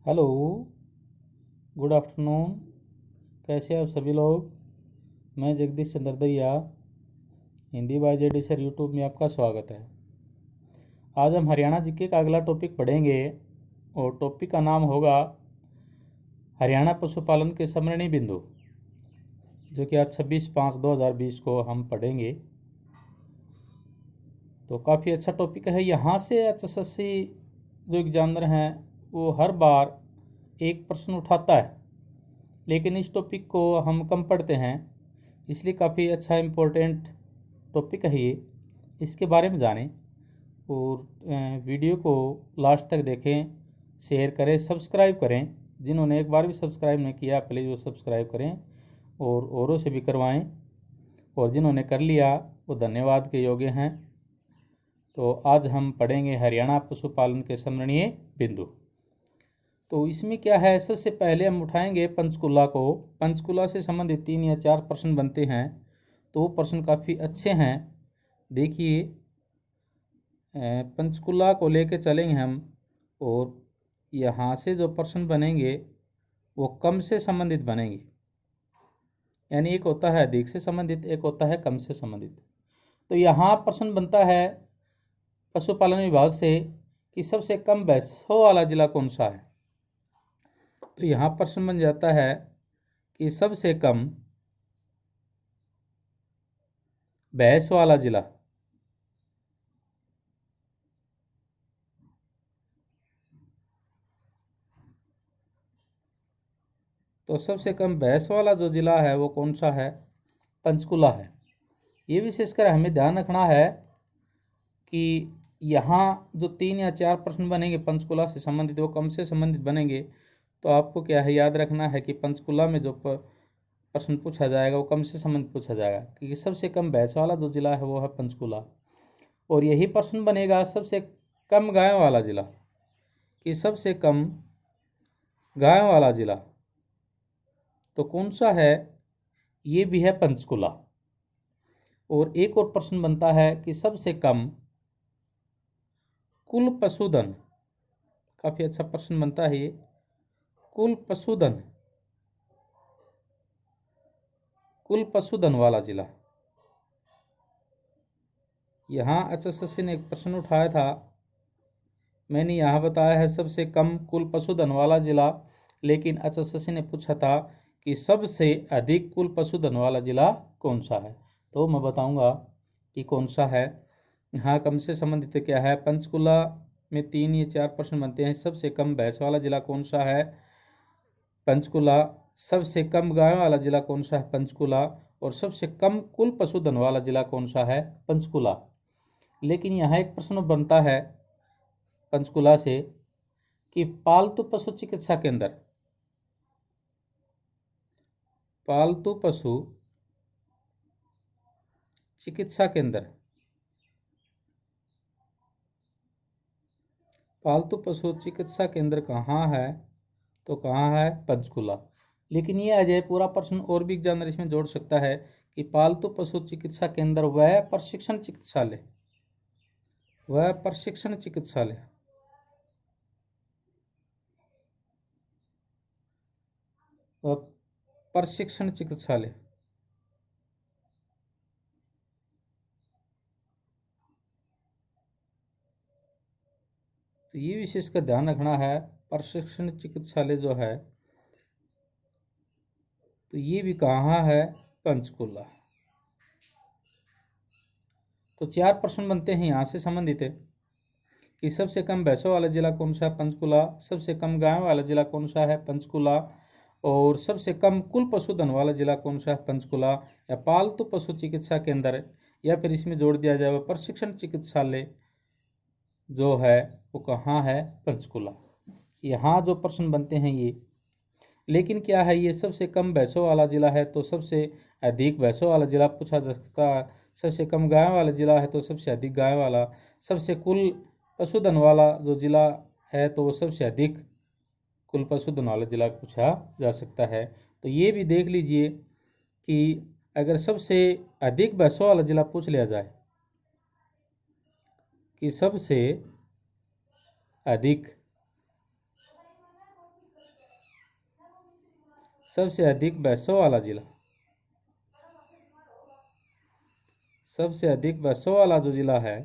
Hello, good afternoon. कैसे हैं आप सभी लोग। मैं Jagdish Chandra Dariya, Hindi by JD sir YouTube में आपका स्वागत है। आज हम हरियाणा जीके का अगला टॉपिक पढ़ेंगे और टॉपिक का नाम होगा हरियाणा पशुपालन के समरणीय बिंदु, जो कि आज 26/5/2020 को हम पढ़ेंगे। तो काफ़ी अच्छा टॉपिक है। यहाँ से HSSC जो एग्जामिनर हैं वो हर बार एक प्रश्न उठाता है, लेकिन इस टॉपिक को हम कम पढ़ते हैं, इसलिए काफ़ी अच्छा इम्पोर्टेंट टॉपिक है ये। इसके बारे में जानें और वीडियो को लास्ट तक देखें, शेयर करें, सब्सक्राइब करें। जिन्होंने एक बार भी सब्सक्राइब नहीं किया प्लीज़ वो सब्सक्राइब करें और औरों से भी करवाएं, और जिन्होंने कर लिया वो धन्यवाद के योग्य हैं। तो आज हम पढ़ेंगे हरियाणा पशुपालन के समरणीय बिंदु। तो इसमें क्या है, सबसे पहले हम उठाएंगे पंचकुला को। पंचकुला से संबंधित 3 या 4 प्रश्न बनते हैं, तो वो प्रश्न काफ़ी अच्छे हैं। देखिए, पंचकुला को लेके चलेंगे हम, और यहाँ से जो प्रश्न बनेंगे वो कम से संबंधित बनेंगे, यानी एक होता है अधिक से संबंधित, एक होता है कम से संबंधित। तो यहाँ प्रश्न बनता है पशुपालन विभाग से कि सबसे कम भैंसों वाला जिला कौन सा है। तो यहाँ प्रश्न बन जाता है कि सबसे कम भैंस वाला जिला। तो सबसे कम भैंस वाला जो जिला है वो कौन सा है, पंचकुला है। ये विशेषकर हमें ध्यान रखना है कि यहाँ जो 3 या 4 प्रश्न बनेंगे पंचकुला से संबंधित वो कम से संबंधित बनेंगे। तो आपको क्या है, याद रखना है कि पंचकुला में जो प्रश्न पूछा जाएगा वो कम से संबंधित पूछा जाएगा, क्योंकि सबसे कम भैंस वाला जो जिला है वो है पंचकुला। और यही प्रश्न बनेगा सबसे कम गाय वाला जिला, कि सबसे कम गाय वाला जिला तो कौन सा है, ये भी है पंचकुला। और एक और प्रश्न बनता है कि सबसे कम कुल पशुधन, काफी अच्छा प्रश्न बनता है ये, कुल पशुधन वाला जिला। यहाँ HSSC ने एक प्रश्न उठाया था, मैंने यहाँ बताया है सबसे कम कुल पशुधन वाला जिला, लेकिन HSSC ने पूछा था कि सबसे अधिक कुल पशुधन वाला जिला कौन सा है। तो मैं बताऊंगा कि कौन सा है। यहाँ कम से संबंधित क्या है, पंचकुला में 3 या 4 प्रश्न बनते हैं। सबसे कम भैंस वाला जिला कौन सा है, पंचकुला। सबसे कम गाय वाला जिला कौन सा है, पंचकुला। और सबसे कम कुल पशुधन वाला जिला कौन सा है, पंचकुला। लेकिन यहाँ एक प्रश्न बनता है पंचकुला से कि पालतू पशु चिकित्सा केंद्र, पालतू पशु चिकित्सा केंद्र, पालतू पशु चिकित्सा केंद्र कहाँ है, तो कहाँ है, पंचकुला। लेकिन ये आ जाए पूरा प्रश्न और भी एग्जामिनर इसमें जोड़ सकता है कि पालतू पशु चिकित्सा केंद्र वह प्रशिक्षण चिकित्सालय, वह प्रशिक्षण चिकित्सालय वह प्रशिक्षण चिकित्सालय। तो ये विशेष का ध्यान रखना है, प्रशिक्षण चिकित्सालय जो है तो ये भी कहाँ है, पंचकुला। तो 4 प्रश्न बनते हैं यहाँ से संबंधित है कि सबसे कम भैंसों वाला जिला कौन सा है, पंचकुला। सबसे कम गायों वाला जिला कौन सा है, पंचकुला। और सबसे कम कुल पशुधन वाला जिला कौन सा है, पंचकुला। या पालतू पशु चिकित्सा केंद्र, या फिर इसमें जोड़ दिया जाए प्रशिक्षण चिकित्सालय जो है वो कहाँ है, पंचकुला। यहाँ जो प्रश्न बनते हैं ये, लेकिन क्या है, ये सबसे कम भैंसों वाला जिला है तो सबसे अधिक भैंसों वाला जिला पूछा जा सकता है। सबसे कम गाय वाला जिला है तो सबसे अधिक गाय वाला। सबसे कुल पशुधन वाला जो जिला है तो वो सबसे अधिक कुल पशुधन वाला जिला पूछा जा सकता है। तो ये भी देख लीजिए कि अगर सबसे अधिक भैंसों वाला जिला पूछ लिया जाए कि सबसे अधिक सबसे अधिक भैंसों वाला जिला, सबसे अधिक भैंसों वाला जो जिला है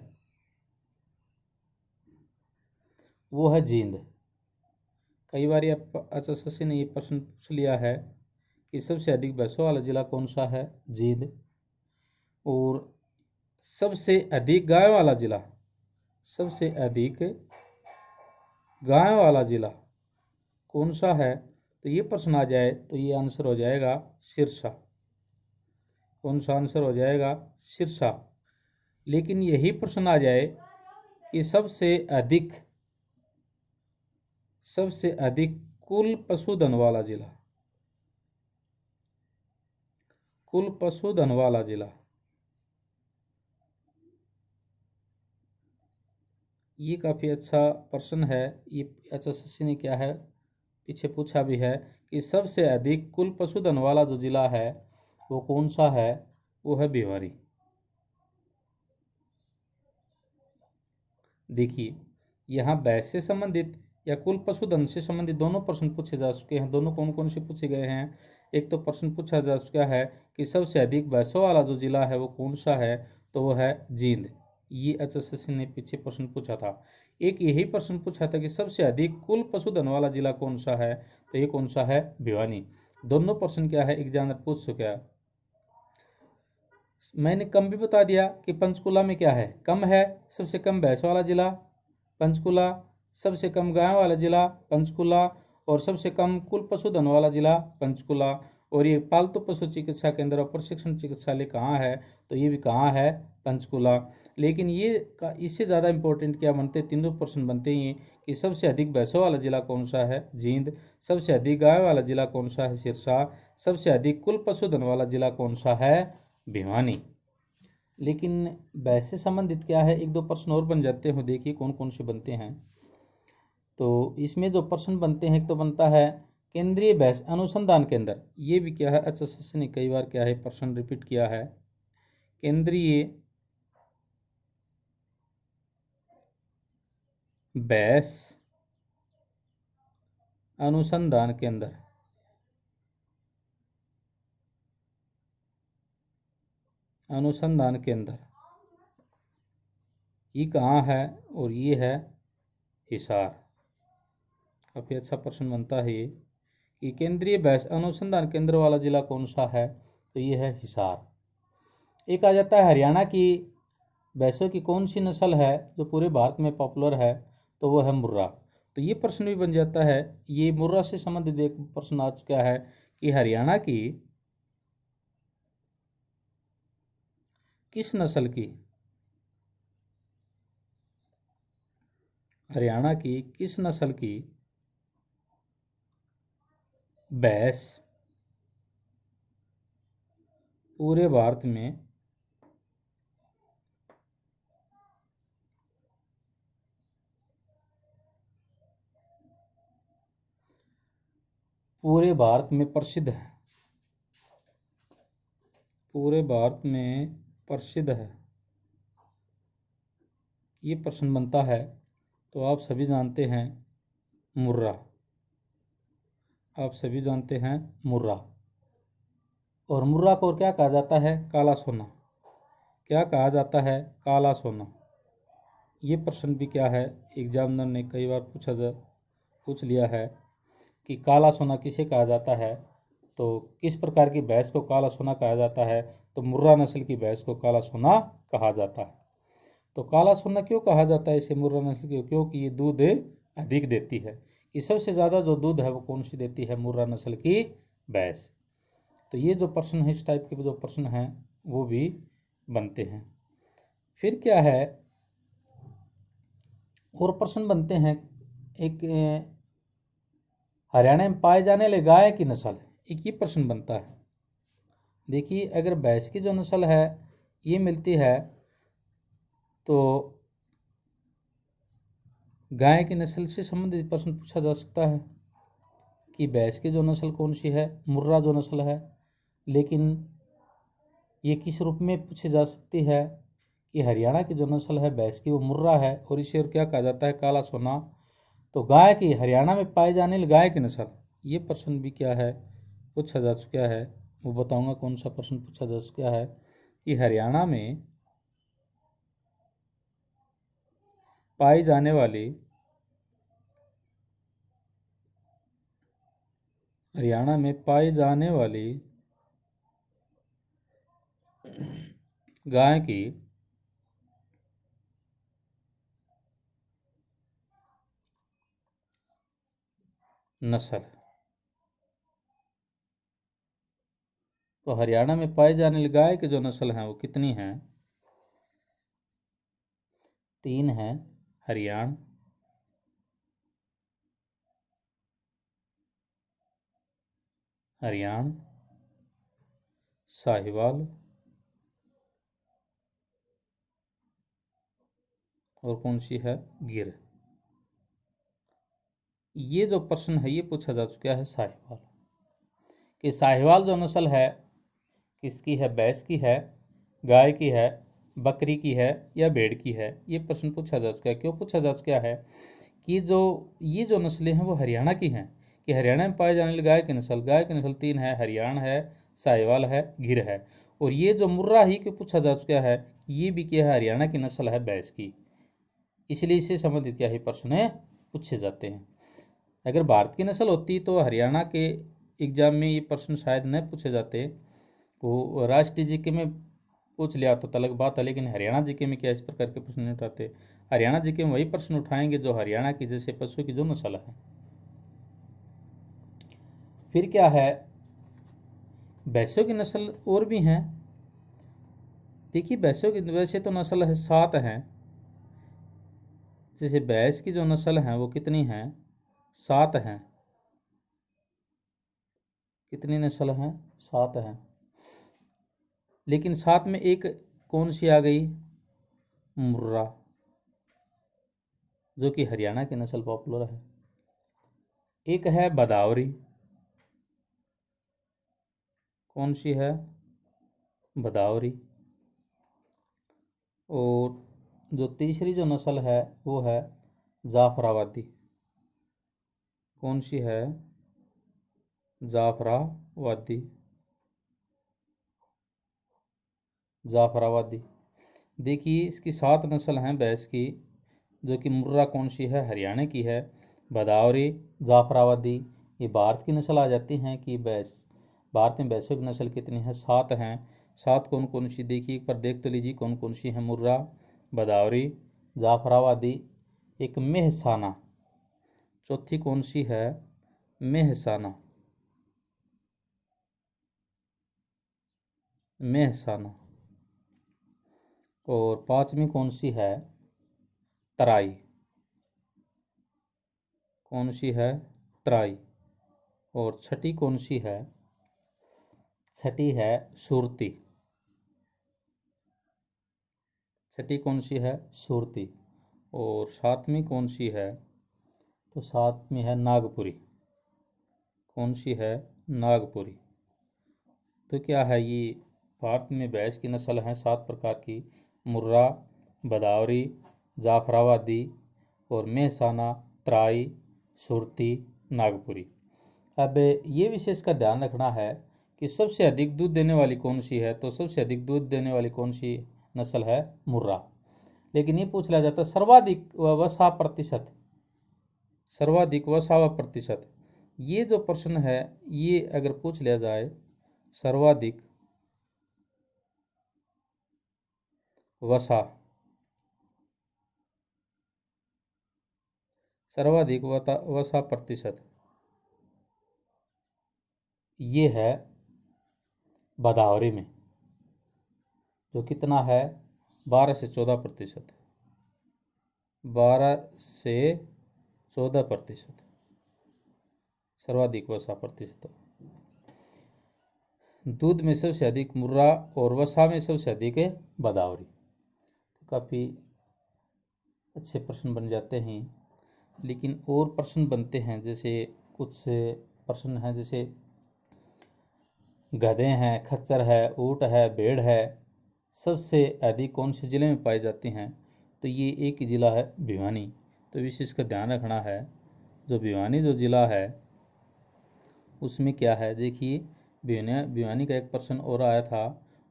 वो है जींद। कई बार एसएससी ने ये प्रश्न पूछ लिया है कि सबसे अधिक भैंसों वाला जिला कौन सा है, जींद। और सबसे अधिक गाय वाला जिला, सबसे अधिक गाय वाला जिला कौन सा है, तो ये प्रश्न आ जाए तो ये आंसर हो जाएगा सिरसा। कौन सा आंसर हो जाएगा, सिरसा। लेकिन यही प्रश्न आ जाए कि सबसे अधिक कुल पशुधन वाला जिला, कुल पशुधन वाला जिला, ये काफी अच्छा प्रश्न है। ये एसएससी ने क्या है पीछे पूछा भी है कि सबसे अधिक कुल पशुधन वाला जो जिला है वो कौन सा है, वो है भिवानी। देखिए यहाँ भैंस से संबंधित या कुल पशुधन से संबंधित दोनों प्रश्न पूछे जा चुके हैं। दोनों कौन कौन से पूछे गए हैं, एक तो प्रश्न पूछा जा चुका है कि सबसे अधिक भैंसों वाला जो जिला है वो कौन सा है, तो वो है जींद। ये एसएससी ने पीछे प्रश्न पूछा था। एक यही प्रश्न पूछा था कि सबसे अधिक कुल पशुधन वाला जिला कौन सा है, तो ये कौन सा है, भिवानी। दोनों प्रश्न क्या है एग्जामिनर पूछ चुका है। मैंने कम भी बता दिया कि पंचकुला में क्या है, कम है, सबसे कम भैंस वाला जिला पंचकुला, सबसे कम गाय वाला जिला पंचकुला, और सबसे कम कुल पशुधन वाला जिला पंचकुला। और ये पालतू पशु चिकित्सा केंद्र और प्रशिक्षण चिकित्सालय कहाँ है, तो ये भी कहाँ है, पंचकुला। लेकिन ये इससे ज़्यादा इंपॉर्टेंट क्या बनते, तीनों प्रश्न बनते ही कि सबसे अधिक भैंसों वाला जिला कौन सा है, जींद। सबसे अधिक गाय वाला जिला कौन सा है, सिरसा। सबसे अधिक कुल पशुधन वाला जिला कौन सा है, भिवानी। लेकिन भैंस से संबंधित क्या है, एक दो प्रश्न और बन जाते हैं, देखिए कौन कौन से बनते हैं। तो इसमें जो प्रश्न बनते हैं, एक तो बनता है केंद्रीय भैंस अनुसंधान केंद्र। ये भी क्या है, एसएससी ने कई बार क्या है प्रश्न रिपीट किया है। केंद्रीय भैंस अनुसंधान केंद्र, अनुसंधान केंद्र ये कहाँ है, और ये है हिसार। काफ़ी अच्छा प्रश्न बनता है ये कि केंद्रीय भैंस अनुसंधान केंद्र वाला जिला कौन सा है, तो ये है हिसार। एक आ जाता है हरियाणा की भैंसों की कौन सी नस्ल है जो पूरे भारत में पॉपुलर है, तो वो है मुर्रा। तो ये प्रश्न भी बन जाता है। ये मुर्रा से संबंधित एक प्रश्न आ चुका है कि हरियाणा की किस नस्ल की, हरियाणा की किस नस्ल की भैंस पूरे भारत में प्रसिद्ध है, पूरे भारत में प्रसिद्ध है, ये प्रश्न बनता है। तो आप सभी जानते हैं मुर्रा, आप सभी जानते हैं मुर्रा। और मुर्रा को क्या कहा जाता है, काला सोना। क्या कहा जाता है, काला सोना। ये प्रश्न भी क्या है एग्जामिनर ने कई बार पूछ लिया है कि काला सोना किसे कहा जाता है। तो किस प्रकार की भैंस को काला सोना कहा जाता है, तो मुर्रा नस्ल की भैंस को काला सोना कहा जाता है। तो काला सोना क्यों कहा जाता है इसे मुर्रा नस्ल की, क्योंकि ये दूध अधिक देती है। ये सबसे ज़्यादा जो दूध है वो कौन सी देती है, मुर्रा नस्ल की भैंस। तो ये जो प्रश्न है, इस टाइप के जो प्रश्न हैं वो भी बनते हैं। फिर क्या है, और प्रश्न बनते हैं। एक हरियाणा में पाए जाने वाले गाय की नस्ल, एक ये प्रश्न बनता है। देखिए अगर भैंस की जो नस्ल है ये मिलती है, तो गाय की नस्ल से संबंधित प्रश्न पूछा जा सकता है कि भैंस की जो नस्ल कौन सी है, मुर्रा जो नस्ल है। लेकिन ये किस रूप में पूछी जा सकती है कि हरियाणा की जो नस्ल है भैंस की वो मुर्रा है, और इसे और क्या कहा जाता है, काला सोना। तो गाय की, हरियाणा में पाए जाने वाली गाय की नस्ल, ये प्रश्न भी क्या है पूछा जा चुका है, वो बताऊंगा कौन सा प्रश्न पूछा जा चुका है कि हरियाणा में पाई जाने वाली गाय की नस्ल। तो हरियाणा में पाई जाने वाली गाय की जो नस्ल हैं वो कितनी हैं? 3 हैं। हरियाणा, साहिवाल और कौन सी है? गिर। ये जो प्रश्न है ये पूछा जा चुका है साहिवाल, कि साहिवाल जो नस्ल है किसकी है? भैंस की है, गाय की है, बकरी की है या भेड़ की है? ये प्रश्न पूछा जा चुका है। क्यों पूछा जा चुका है? कि ये जो नस्लें हैं वो हरियाणा की हैं, कि हरियाणा में पाए जाने वाली गाय की नस्ल 3 है। हरियाणा है, साहिवाल है, गिर है। और ये जो मुर्रा ही क्यों पूछा जा चुका है, ये भी क्या है? हरियाणा की नस्ल है भैंस की। इसलिए इससे संबंधित क्या ही प्रश्न पूछे जाते हैं। अगर भारत की नस्ल होती तो हरियाणा के एग्जाम में ये प्रश्न शायद न पूछे जाते, वो राष्ट्रीय जीके में पूछ लिया तो अलग बात है, लेकिन हरियाणा जीके में क्या इस प्रकार के प्रश्न नहीं उठाते। हरियाणा जीके में वही प्रश्न उठाएंगे जो हरियाणा की जैसे पशु की जो नस्ल है। फिर क्या है? भैंसों की नस्ल और भी हैं। देखिए भैंसों की वैसे तो नस्ल है 7 हैं। जैसे भैंस की जो नस्ल है वो कितनी है? 7 हैं। कितनी नस्ल हैं? 7 हैं। लेकिन 7 में एक कौन सी आ गई? मुर्रा, जो कि हरियाणा की नस्ल पॉपुलर है। एक है बदावरी। कौन सी है? बदावरी। और जो तीसरी जो नस्ल है वो है जाफराबादी। कौन सी है? जाफराबादी। जाफराबादी। देखिए इसकी 7 नस्ल हैं भैंस की, जो कि मुर्रा कौन सी है? हरियाणा की है। बदावरी, जाफराबादी, ये भारत की नस्ल आ जाती हैं कि भैंस। भारत में भैंसों की नस्ल कितनी है? 7 हैं। 7 कौन कौन सी? देखिए एक बार देख तो लीजिए कौन कौन सी है। मुर्रा, बदावरी, जाफराबादी, एक मेहसाना, चौथी कौन सी है? मेहसाना। मेहसाना। और 5वीं कौन सी है? तराई। कौन सी है? तराई। और छठी कौन सी है? छठी है सुरती। छठी कौन सी है? सुरती। और 7वीं कौन सी है? तो 7वीं है नागपुरी। कौन सी है? नागपुरी। तो क्या है ये? भारत में भैंस की नस्ल हैं 7 प्रकार की। मुर्रा, बदावरी, जाफराबादी और मेहसाना, तराई, सुरती, नागपुरी। अब ये विशेष का ध्यान रखना है कि सबसे अधिक दूध देने वाली कौन सी है? तो सबसे अधिक दूध देने वाली कौन सी नस्ल है? मुर्रा। लेकिन ये पूछ लिया जाता है सर्वाधिक वसा प्रतिशत। सर्वाधिक वसा व प्रतिशत, ये जो प्रश्न है ये अगर पूछ लिया जाए, सर्वाधिक वसा, सर्वाधिक वसा प्रतिशत, ये है बदावरी में, जो कितना है? 12 से 14%। 12 से 14% सर्वाधिक वसा प्रतिशत। दूध में सबसे अधिक मुर्रा और वसा में सबसे अधिक है बदावरी। तो काफ़ी अच्छे प्रश्न बन जाते हैं। लेकिन और प्रश्न बनते हैं, जैसे कुछ प्रश्न हैं जैसे गधे हैं, खच्चर है, ऊँट है, भेड़ है, सबसे अधिक कौन से ज़िले में पाई जाती हैं? तो ये एक ही ज़िला है भिवानी। तो विशेष का ध्यान रखना है, जो भिवानी जो ज़िला है उसमें क्या है देखिए, भिवानी का एक प्रश्न और आया था,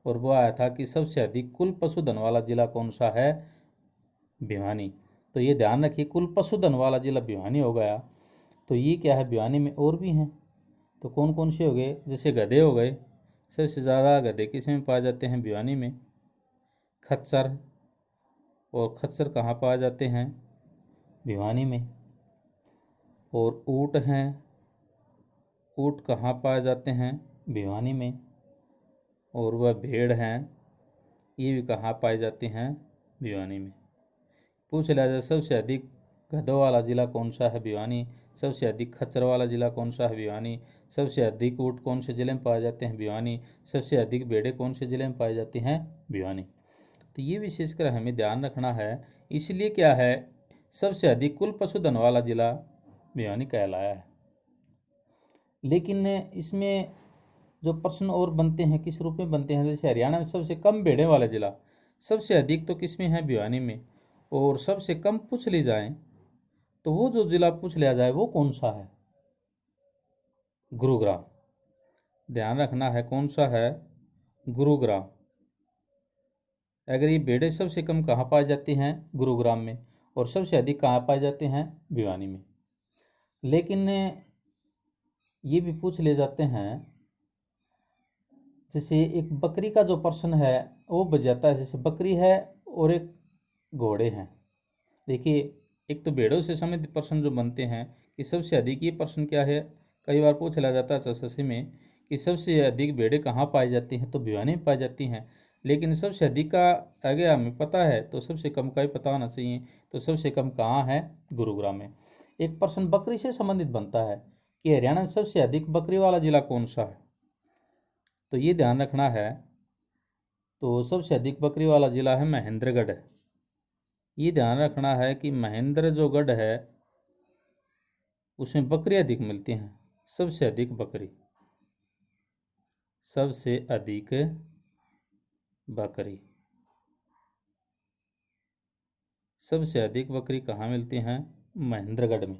और वो आया था कि सबसे अधिक कुल पशुधन वाला जिला कौन सा है, भिवानी। तो ये ध्यान रखिए, कुल पशुधन वाला जिला भिवानी हो गया। तो ये क्या है, भिवानी में और भी हैं, तो कौन कौन से हो गए, जैसे गधे हो गए, सबसे ज़्यादा गधे किस में पाए जाते हैं, भिवानी में। खच्चर, और खच्चर कहाँ पाए जाते हैं, भिवानी में। और ऊँट हैं, ऊँट कहाँ पाए जाते हैं, भिवानी में। और वह भेड़ हैं, ये भी कहाँ पाई जाती हैं, भिवानी में। पूछ लिया जाए सबसे अधिक गधों वाला जिला कौन सा है, भिवानी। सबसे अधिक खच्चर वाला जिला कौन सा है, भिवानी। सबसे अधिक ऊँट कौन से जिले में पाए जाते हैं, भिवानी। सबसे अधिक भेड़ें कौन से जिले में पाई जाती हैं, भिवानी। तो ये विशेषकर हमें ध्यान रखना है। इसलिए क्या है, सबसे अधिक कुल पशुधन वाला जिला भिवानी कहलाया है। लेकिन इसमें जो प्रश्न और बनते हैं किस रूप में बनते हैं, जैसे हरियाणा में सबसे कम भेड़ें वाला जिला, सबसे अधिक तो किस में है, भिवानी में। और सबसे कम पूछ ली जाए तो वो जो जिला पूछ लिया जाए वो कौन सा है, गुरुग्राम। ध्यान रखना है कौन सा है, गुरुग्राम। अगर ये भेड़ें सबसे कम कहाँ पाई जाती हैं, गुरुग्राम में, और सबसे अधिक कहाँ पाई जाती हैं, भिवानी में। लेकिन ये भी पूछ ले जाते हैं, जैसे एक बकरी का जो प्रश्न है वो बच जाता है, जैसे बकरी है और एक घोड़े हैं। देखिए, एक तो भेड़ों से संबंधित प्रश्न जो बनते हैं कि सबसे अधिक, ये प्रश्न क्या है, कई बार पूछ लिया जाता है एसएससी में कि सबसे अधिक भेड़ें कहाँ पाई जाती हैं, तो भिवानी में पाई जाती हैं। लेकिन सबसे अधिक का आगे हमें पता है, तो सबसे कम का भी पता होना चाहिए, तो सबसे कम कहाँ है, गुरुग्राम में। एक प्रश्न बकरी से संबंधित बनता है कि हरियाणा में सबसे अधिक बकरी वाला जिला कौन सा है, तो ये ध्यान रखना है। तो सबसे अधिक बकरी वाला जिला है महेंद्रगढ़। ये ध्यान रखना है कि महेंद्र जो गढ़ है उसमें बकरी अधिक मिलती हैं, सबसे अधिक बकरी, सबसे अधिक बकरी, सबसे अधिक बकरी कहाँ मिलती हैं, महेंद्रगढ़ में।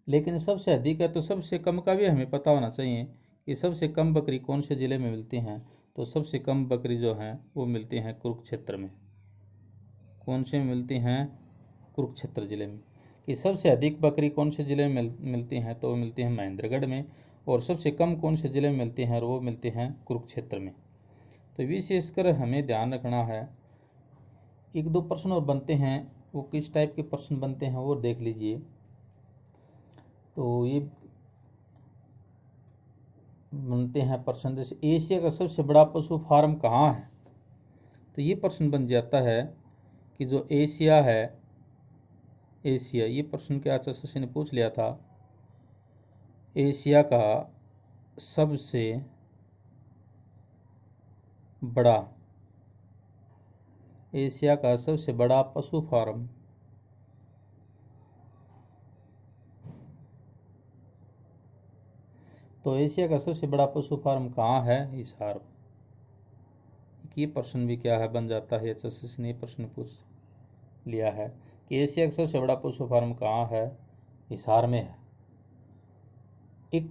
लेकिन सबसे अधिक है तो सबसे कम का भी हमें पता होना चाहिए कि सबसे कम बकरी कौन से ज़िले में मिलती हैं। तो सबसे कम बकरी जो हैं वो मिलती हैं कुरुक्षेत्र में। कौन से मिलती हैं, कुरुक्षेत्र ज़िले में। कि सबसे अधिक बकरी कौन से ज़िले में मिलती हैं, तो वो मिलती हैं महेंद्रगढ़ में। और सबसे कम कौन से ज़िले में मिलती हैं, और वो मिलती हैं कुरुक्षेत्र में। तो विशेषकर हमें ध्यान रखना है। एक दो प्रश्न और बनते हैं, वो किस टाइप के प्रश्न बनते हैं वो देख लीजिए। तो ये बनते हैं प्रश्न, जैसे एशिया का सबसे बड़ा पशु फार्म कहाँ है। तो ये प्रश्न बन जाता है कि जो एशिया है, एशिया, ये प्रश्न क्या एसएससी ने पूछ लिया था, एशिया का सबसे बड़ा, एशिया का सबसे बड़ा पशु फार्म, तो एशिया का सबसे बड़ा पशु फार्म कहाँ है, हिसार। ये प्रश्न भी क्या है बन जाता है, एसएससी ने प्रश्न पूछ लिया है कि एशिया का सबसे बड़ा पशु फार्म कहाँ है, हिसार में है। एक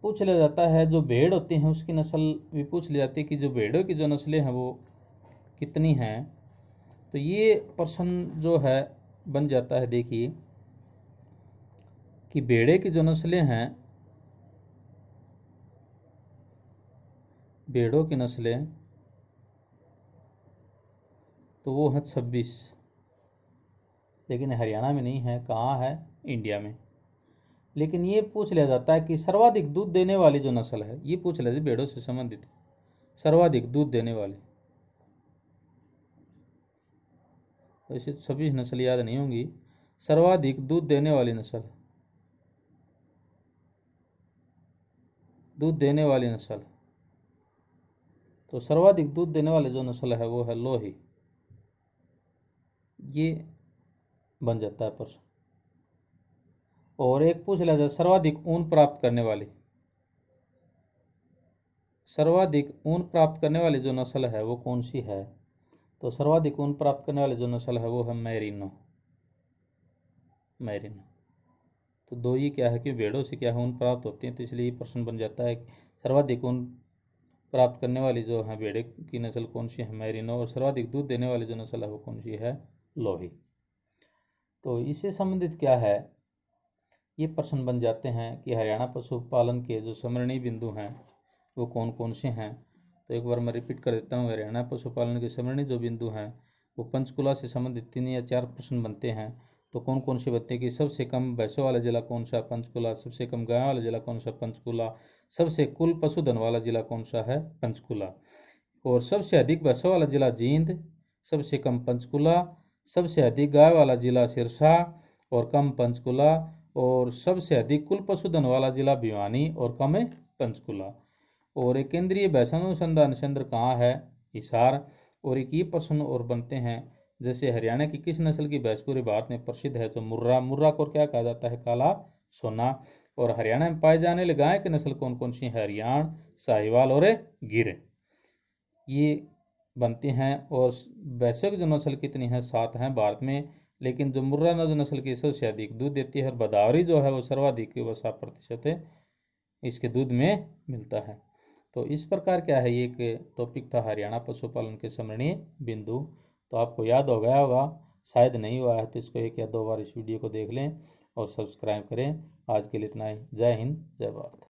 पूछ लिया जाता है जो भेड़ होती हैं उसकी नस्ल भी पूछ ली जाती है कि जो भेड़ों की जो नस्लें हैं वो कितनी हैं। तो ये प्रश्न जो है बन जाता है, देखिए कि भेड़े की जो नस्लें हैं, भेड़ों की नस्लें, तो वो है 26। लेकिन हरियाणा में नहीं है, कहाँ है, इंडिया में। लेकिन ये पूछ लिया जाता है कि सर्वाधिक दूध देने वाली जो नस्ल है, ये पूछ लिया जाता है भेड़ों से संबंधित, सर्वाधिक दूध देने वाली। वैसे सभी नस्ल याद नहीं होंगी, सर्वाधिक दूध देने वाली नस्ल, दूध देने वाली नस्ल, तो सर्वाधिक दूध देने वाली जो नस्ल है वो है लोही। ये बन जाता है प्रश्न। और एक पूछ लिया जाए सर्वाधिक ऊन प्राप्त करने वाली, सर्वाधिक ऊन प्राप्त करने वाली जो नस्ल है वो कौन सी है। तो सर्वाधिक ऊन प्राप्त करने वाली जो नस्ल है वो है मैरिनो, मैरिनो। तो दो ये क्या है कि भेड़ों से क्या है ऊन प्राप्त होती है, तो इसलिए ये प्रश्न बन जाता है कि सर्वाधिक ऊन प्राप्त करने वाली जो है भेड़े की नस्ल कौन सी है, मैरिनो, और सर्वाधिक दूध देने वाली जो नस्ल है वो कौन सी है, लोही। तो इससे संबंधित क्या है, ये प्रश्न बन जाते हैं कि हरियाणा पशुपालन के जो स्मरणीय बिंदु हैं वो कौन कौन से हैं। तो एक बार मैं रिपीट कर देता हूँ, हरियाणा पशुपालन के स्मरणीय जो बिंदु हैं वो पंचकुला से संबंधित 3 या 4 प्रश्न बनते हैं। तो कौन कौन से बनते हैं कि सबसे कम भैंसों वाला जिला कौन सा, पंचकुला। सबसे कम गायों वाला जिला कौन सा, पंचकुला। सबसे कुल पशुधन वाला जिला कौन सा है, पंचकुला। और सबसे अधिक भैंसों वाला जिला जींद, सबसे कम पंचकुला, सबसे अधिक गाय वाला जिला सिरसा और कम पंचकुला, और सबसे अधिक कुल पशुधन वाला जिला भिवानी और कम है पंचकुला। और एक केंद्रीय भैंस अनुसंधान केंद्र कहाँ है, हिसार। और एक ये प्रश्न और बनते हैं, जैसे हरियाणा की किस नस्ल की भैंस पूरे भारत में प्रसिद्ध है, तो मुर्रा। मुर्रा को क्या कहा जाता है, काला सोना। और हरियाणा में पाए जाने वाले गाय की नस्ल कौन कौन सी है, हरियाण, साहिवाल और गिर, ये बनते हैं। और भैंसों की जो नस्ल कितनी है, 7 हैं भारत में। लेकिन जो मुर्रा नस्ल की सबसे अधिक दूध देती है, और बदावरी जो है वो सर्वाधिक 60% है इसके दूध में मिलता है। तो इस प्रकार क्या है, ये एक टॉपिक था हरियाणा पशुपालन के स्मरणीय बिंदु। तो आपको याद हो गया होगा, शायद नहीं हुआ है तो इसको 1 या 2 बार इस वीडियो को देख लें और सब्सक्राइब करें। आज के लिए इतना ही। जय हिंद, जय भारत।